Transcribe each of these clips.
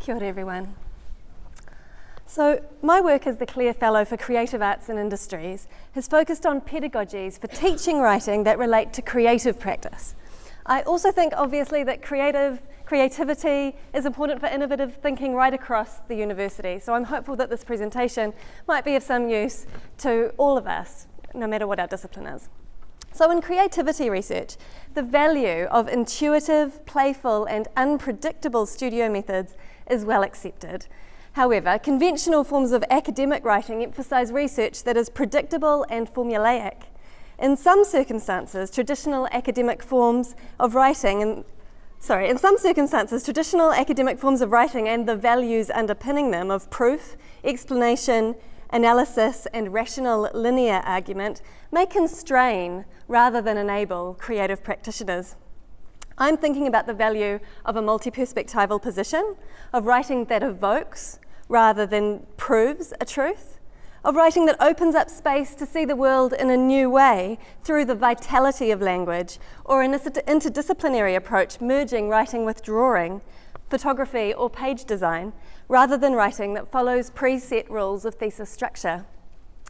Kia ora everyone. So my work as the Clear Fellow for Creative Arts and Industries has focused on pedagogies for teaching writing that relate to creative practice. I also think obviously that creativity is important for innovative thinking right across the university, so I'm hopeful that this presentation might be of some use to all of us, no matter what our discipline is. So in creativity research, the value of intuitive, playful and unpredictable studio methods is well accepted. However, conventional forms of academic writing emphasize research that is predictable and formulaic. In some circumstances, traditional academic forms of writing and the values underpinning them of proof, explanation, analysis, and rational linear argument may constrain rather than enable creative practitioners. I'm thinking about the value of a multi-perspectival position, of writing that evokes rather than proves a truth, of writing that opens up space to see the world in a new way through the vitality of language, or an interdisciplinary approach merging writing with drawing, photography or page design, rather than writing that follows preset rules of thesis structure.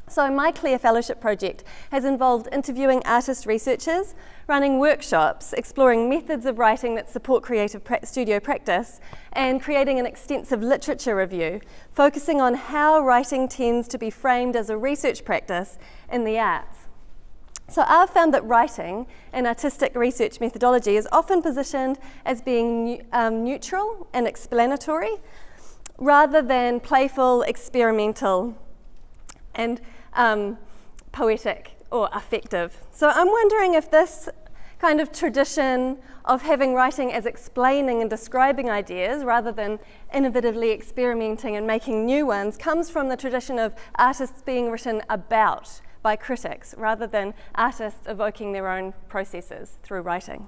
So my Clear Fellowship project has involved interviewing artist researchers, running workshops, exploring methods of writing that support creative studio practice, and creating an extensive literature review, focusing on how writing tends to be framed as a research practice in the arts. So I've found that writing in artistic research methodology is often positioned as being neutral and explanatory, rather than playful, experimental, and poetic or affective. So I'm wondering if this kind of tradition of having writing as explaining and describing ideas rather than innovatively experimenting and making new ones comes from the tradition of artists being written about by critics rather than artists evoking their own processes through writing.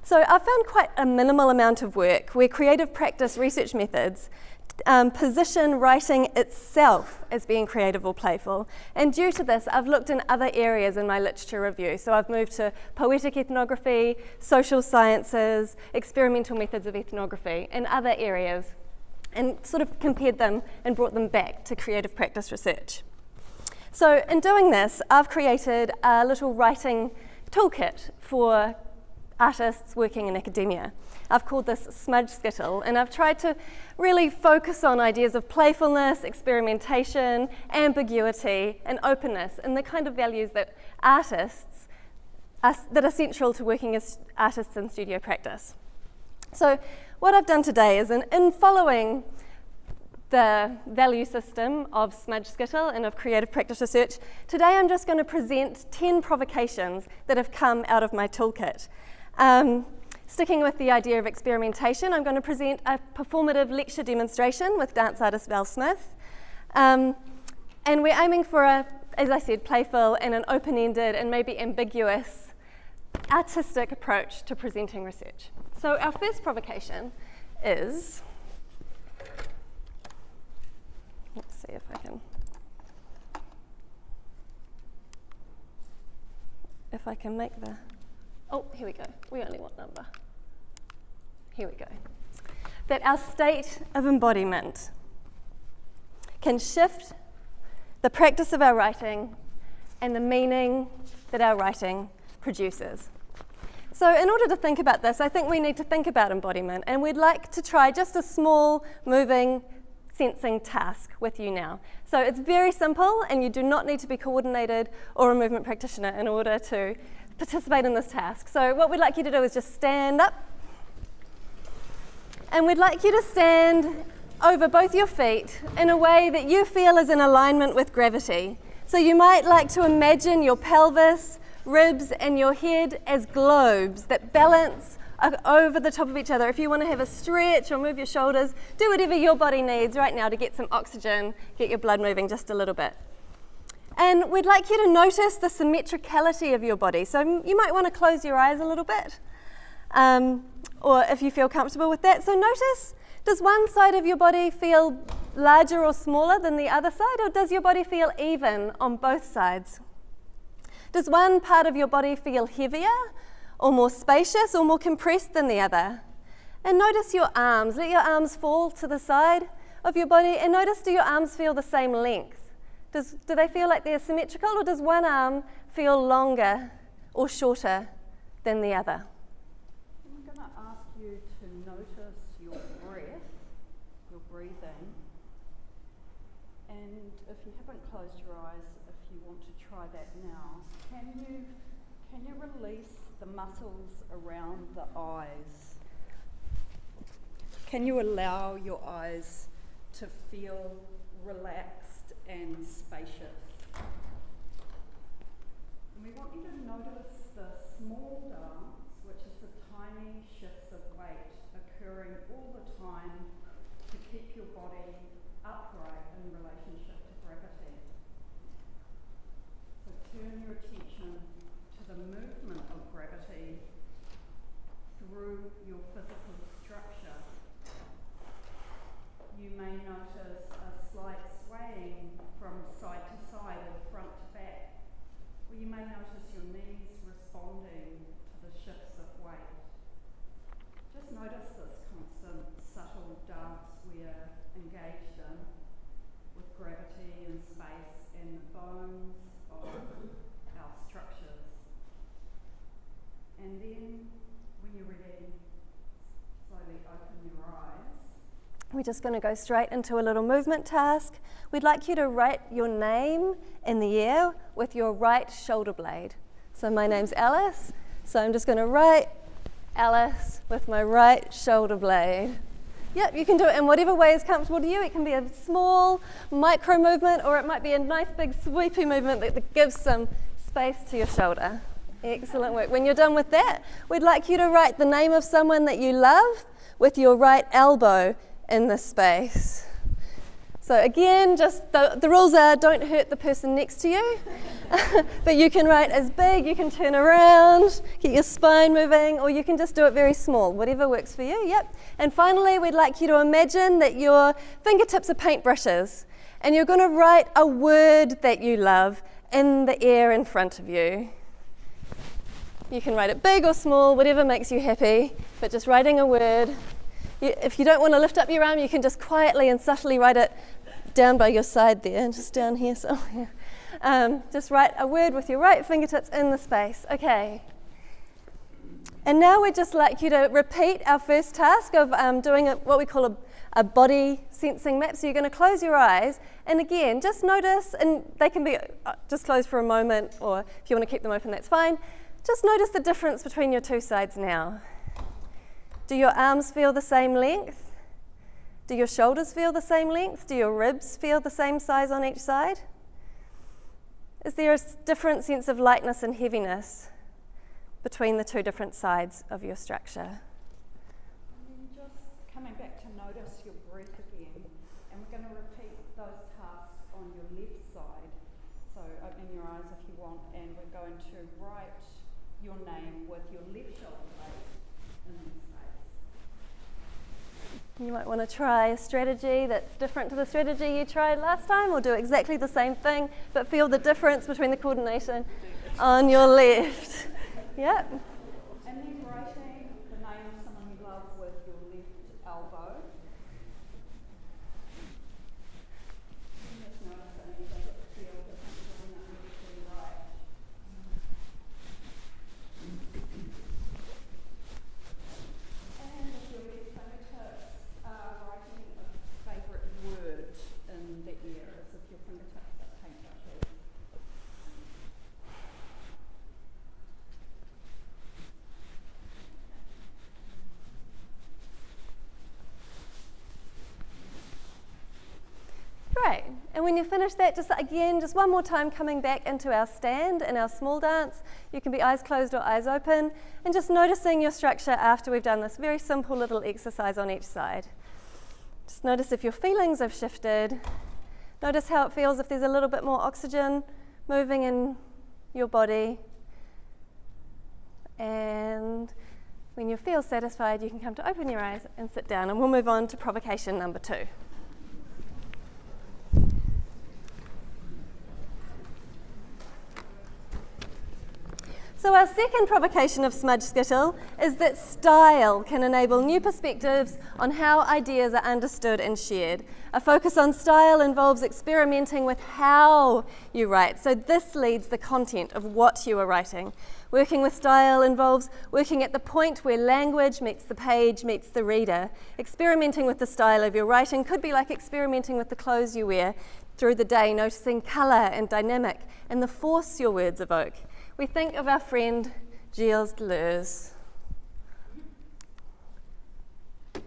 So I've found quite a minimal amount of work where creative practice research methods position writing itself as being creative or playful. And due to this, I've looked in other areas in my literature review. So I've moved to poetic ethnography, social sciences, experimental methods of ethnography, and other areas, and sort of compared them and brought them back to creative practice research. So in doing this, I've created a little writing toolkit for artists working in academia. I've called this Smudge Skittle, and I've tried to really focus on ideas of playfulness, experimentation, ambiguity, and openness, and the kind of values that that are central to working as artists in studio practice. So what I've done today is in following the value system of Smudge Skittle and of creative practice research, today I'm just going to present 10 provocations that have come out of my toolkit. Sticking with the idea of experimentation, I'm going to present a performative lecture demonstration with dance artist Val Smith. And we're aiming for as I said, playful and an open-ended and maybe ambiguous artistic approach to presenting research. So our first provocation is, let's see if I can make the, oh, here we go. We only want number. Here we go. That our state of embodiment can shift the practice of our writing and the meaning that our writing produces. So in order to think about this, I think we need to think about embodiment, and we'd like to try just a small, moving, sensing task with you now. So it's very simple, and you do not need to be coordinated or a movement practitioner in order to participate in this task. So what we'd like you to do is just stand up, and we'd like you to stand over both your feet in a way that you feel is in alignment with gravity. So you might like to imagine your pelvis, ribs, and your head as globes that balance over the top of each other. If you want to have a stretch or move your shoulders, do whatever your body needs right now to get some oxygen, get your blood moving just a little bit. And we'd like you to notice the symmetricality of your body. So you might want to close your eyes a little bit, or if you feel comfortable with that. So notice, does one side of your body feel larger or smaller than the other side, or does your body feel even on both sides? Does one part of your body feel heavier, or more spacious, or more compressed than the other? And notice your arms. Let your arms fall to the side of your body, and notice, do your arms feel the same length? Do they feel like they're symmetrical, or does one arm feel longer or shorter than the other? I'm going to ask you to notice your breath, your breathing, and if you haven't closed your eyes, if you want to try that now, can you release the muscles around the eyes? Can you allow your eyes to feel relaxed and spacious? And we want you to notice the small dance, which is the tiny shifts of weight occurring all the time to keep your body upright in relationship to gravity. So turn your attention to the movement of gravity through your physical structure. You may notice a slight swaying from side to side and front to back, or you may notice your knees responding to the shifts of weight. Just notice this constant, subtle dance we're engaged in with gravity and space and the bones of our structures. And then, when you're ready, slowly open your eyes. We're just going to go straight into a little movement task. We'd like you to write your name in the air with your right shoulder blade. So my name's Alice, so I'm just going to write Alice with my right shoulder blade. Yep, you can do it in whatever way is comfortable to you. It can be a small micro movement, or it might be a nice big sweepy movement that gives some space to your shoulder. Excellent work. When you're done with that, we'd like you to write the name of someone that you love with your right elbow in the space. So again, just the rules are don't hurt the person next to you, but you can write as big, you can turn around, get your spine moving, or you can just do it very small, whatever works for you, yep. And finally, we'd like you to imagine that your fingertips are paintbrushes, and you're going to write a word that you love in the air in front of you. You can write it big or small, whatever makes you happy, but just writing a word. If you don't want to lift up your arm, you can just quietly and subtly write it down by your side there, and just down here somewhere. Just write a word with your right fingertips in the space. Okay. And now we'd just like you to repeat our first task of doing what we call a body sensing map. So you're going to close your eyes, and again, just notice, and they can be just closed for a moment, or if you want to keep them open, that's fine. Just notice the difference between your two sides now. Do your arms feel the same length? Do your shoulders feel the same length? Do your ribs feel the same size on each side? Is there a different sense of lightness and heaviness between the two different sides of your structure? And just coming back to notice your breath again, and we're going to repeat those tasks on your left side. So opening your eyes if you want, and we're going to write your name with your left shoulder blade in the space. You might want to try a strategy that's different to the strategy you tried last time, or do exactly the same thing, but feel the difference between the coordination on your left. Yep. And then writing the name of someone you love with your left elbow. And just notice anything that feels different doing that really right. And with your left fingertips, writing a favourite word in the air as if your fingertips are paintbrushes. Great. And when you finish that, just one more time, coming back into our stand and our small dance. You can be eyes closed or eyes open, and just noticing your structure after we've done this very simple little exercise on each side. Just notice if your feelings have shifted. Notice how it feels if there's a little bit more oxygen moving in your body. And when you feel satisfied, you can come to open your eyes and sit down, and we'll move on to provocation number 2. So our second provocation of Smudge Skittle is that style can enable new perspectives on how ideas are understood and shared. A focus on style involves experimenting with how you write, so this leads the content of what you are writing. Working with style involves working at the point where language meets the page, meets the reader. Experimenting with the style of your writing could be like experimenting with the clothes you wear through the day, noticing colour and dynamic and the force your words evoke. We think of our friend Gilles Deleuze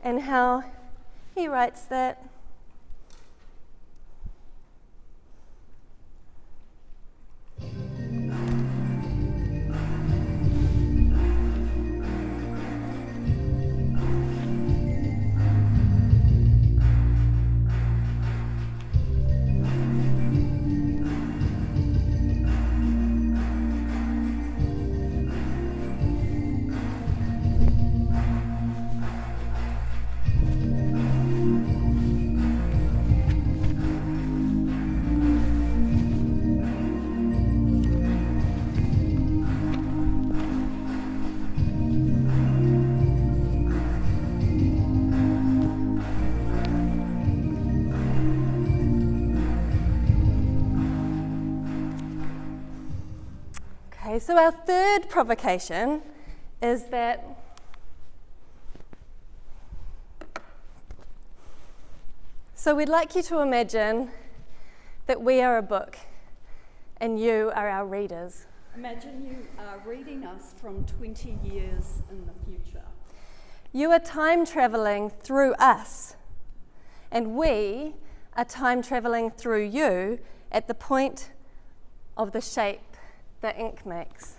and how he writes that so our third provocation is that we'd like you to imagine that we are a book and you are our readers. Imagine you are reading us from 20 years in the future. You are time travelling through us, and we are time travelling through you at the point of the shape that ink makes.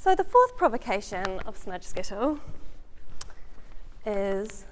So the fourth provocation of Smudge Skittle is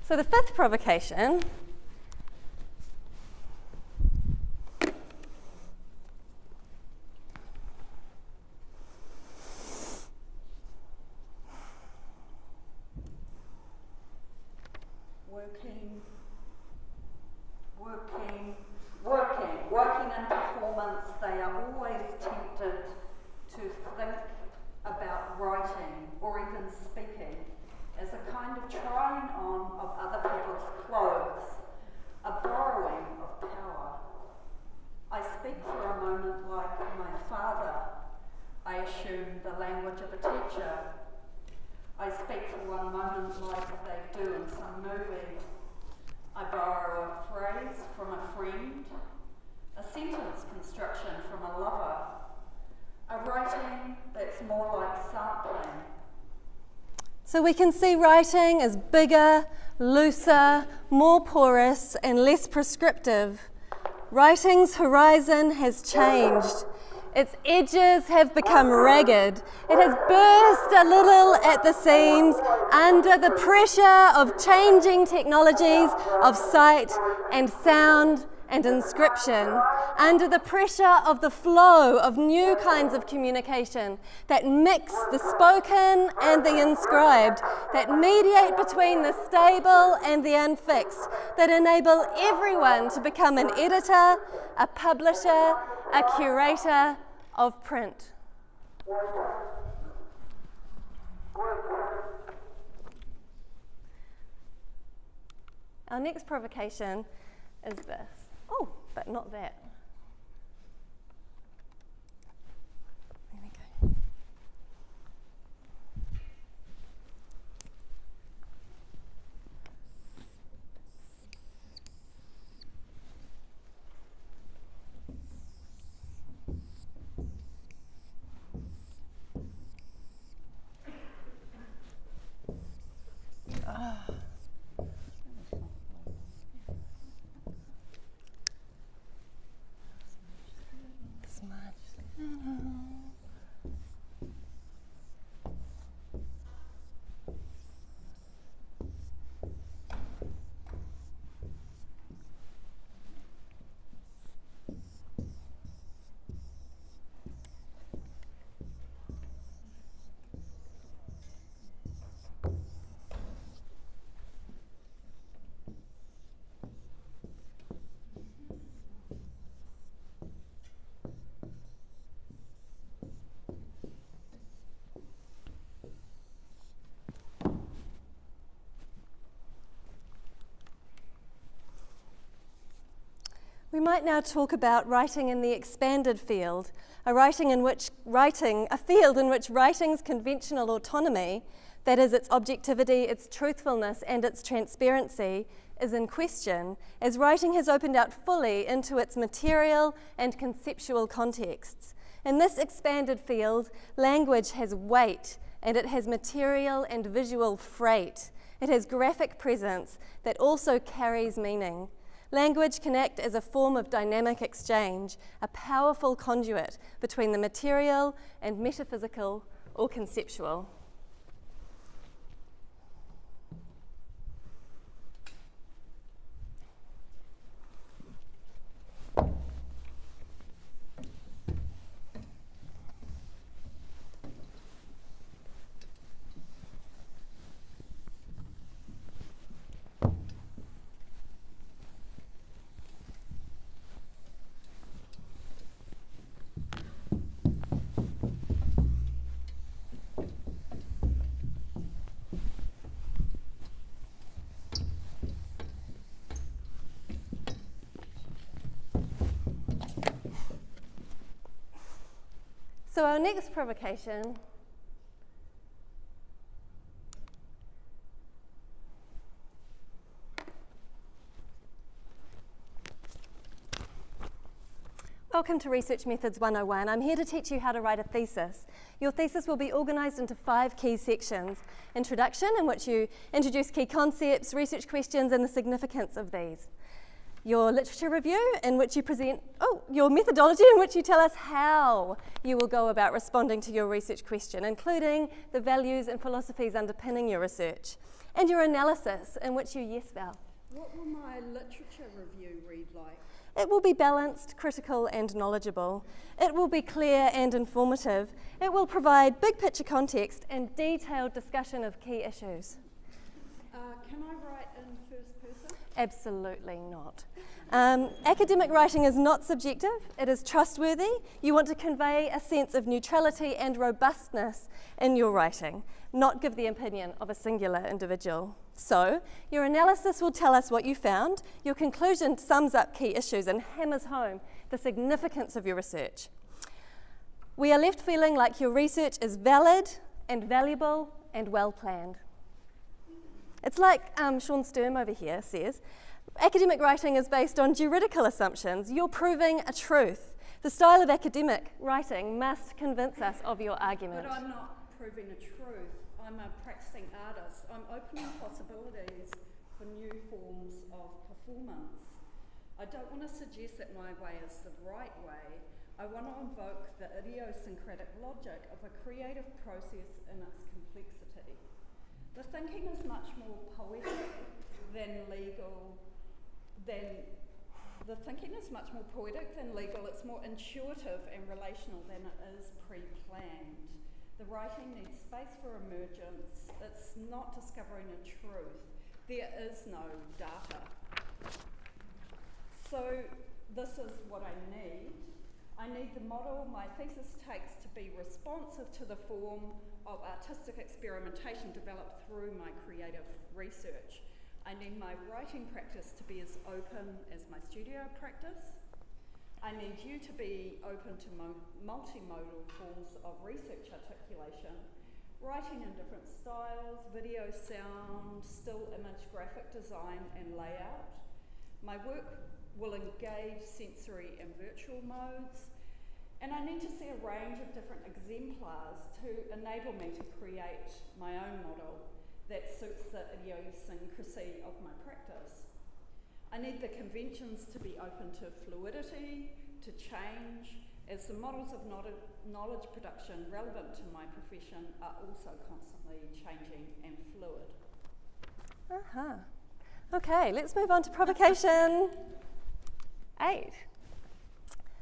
so the fifth provocation working in performance, they are always tempted to think about writing or even speaking as a kind of trying on of other people's clothes, a borrowing of power. I speak for a moment like my father. I assume the language of a teacher. I speak for one moment like they do in some movies. I borrow a phrase from a friend, a sentence construction from a lover, a writing that's more like sampling. So we can see writing as bigger, looser, more porous, and less prescriptive. Writing's horizon has changed. Its edges have become ragged. It has burst a little at the seams under the pressure of changing technologies of sight and sound and inscription, under the pressure of the flow of new kinds of communication that mix the spoken and the inscribed, that mediate between the stable and the unfixed, that enable everyone to become an editor, a publisher, a curator of print. Our next provocation is this. Oh, but not that. There we go. We might now talk about writing in the expanded field, a field in which writing's conventional autonomy, that is, its objectivity, its truthfulness, and its transparency, is in question, as writing has opened out fully into its material and conceptual contexts. In this expanded field, language has weight, and it has material and visual freight. It has graphic presence that also carries meaning. Language can act as a form of dynamic exchange, a powerful conduit between the material and metaphysical or conceptual. So our next provocation Welcome to Research Methods 101. I'm here to teach you how to write a thesis. Your thesis will be organised into 5 key sections. Introduction, in which you introduce key concepts, research questions, and the significance of these. Your literature review, in which you present your methodology, in which you tell us how you will go about responding to your research question, including the values and philosophies underpinning your research. And your analysis, in which you, yes, Val? What will my literature review read like? It will be balanced, critical, and knowledgeable. It will be clear and informative. It will provide big picture context and detailed discussion of key issues. Can I write in first person? Absolutely not. Academic writing is not subjective, it is trustworthy. You want to convey a sense of neutrality and robustness in your writing, not give the opinion of a singular individual. So, your analysis will tell us what you found, your conclusion sums up key issues and hammers home the significance of your research. We are left feeling like your research is valid and valuable and well planned. It's like Sean Sturm over here says, academic writing is based on juridical assumptions. You're proving a truth. The style of academic writing must convince us of your argument. But I'm not proving a truth. I'm a practicing artist. I'm opening possibilities for new forms of performance. I don't want to suggest that my way is the right way. I want to invoke the idiosyncratic logic of a creative process in its complexity. The thinking is much more poetic than legal. It's more intuitive and relational than it is pre-planned. The writing needs space for emergence. It's not discovering a truth. There is no data. So this is what I need. I need the model my thesis takes to be responsive to the form of artistic experimentation developed through my creative research. I need my writing practice to be as open as my studio practice. I need you to be open to multimodal forms of research articulation, writing in different styles, video, sound, still image, graphic design, and layout. My work will engage sensory and virtual modes, and I need to see a range of different exemplars to enable me to create my own model that suits the idiosyncrasy of my practice. I need the conventions to be open to fluidity, to change, as the models of knowledge production relevant to my profession are also constantly changing and fluid. Okay, let's move on to provocation 8.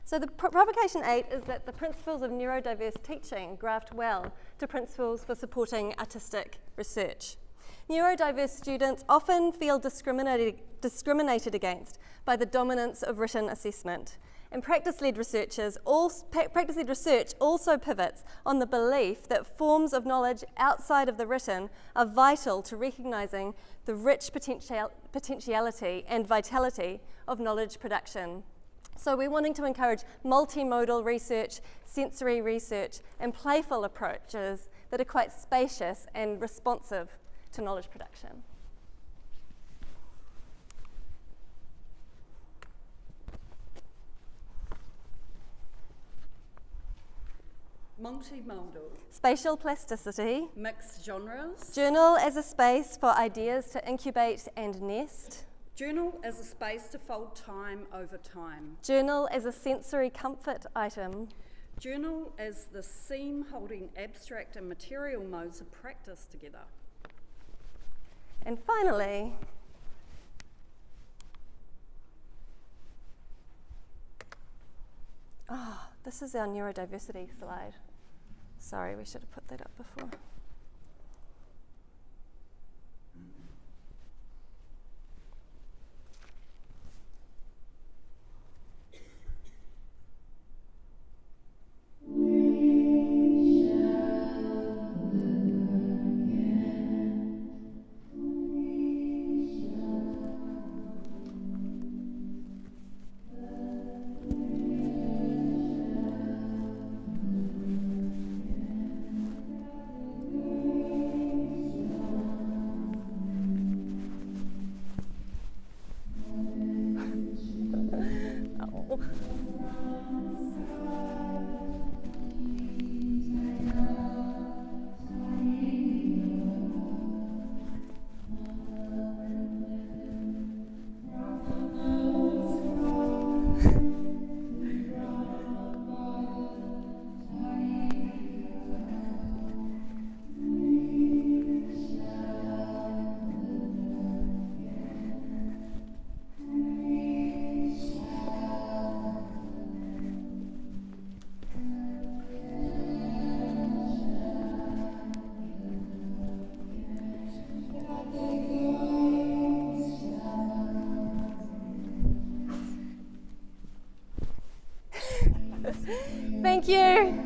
So the provocation 8 is that the principles of neurodiverse teaching graft well to principles for supporting artistic research. Neurodiverse students often feel discriminated against by the dominance of written assessment. And practice-led research also pivots on the belief that forms of knowledge outside of the written are vital to recognising the rich potentiality and vitality of knowledge production. So we're wanting to encourage multimodal research, sensory research, and playful approaches that are quite spacious and responsive to knowledge production. Multimodal. Spatial plasticity. Mixed genres. Journal as a space for ideas to incubate and nest. Journal as a space to fold time over time. Journal as a sensory comfort item. Journal as the seam holding abstract and material modes of practice together. And finally, this is our neurodiversity slide. Sorry, we should have put that up before. Thank you.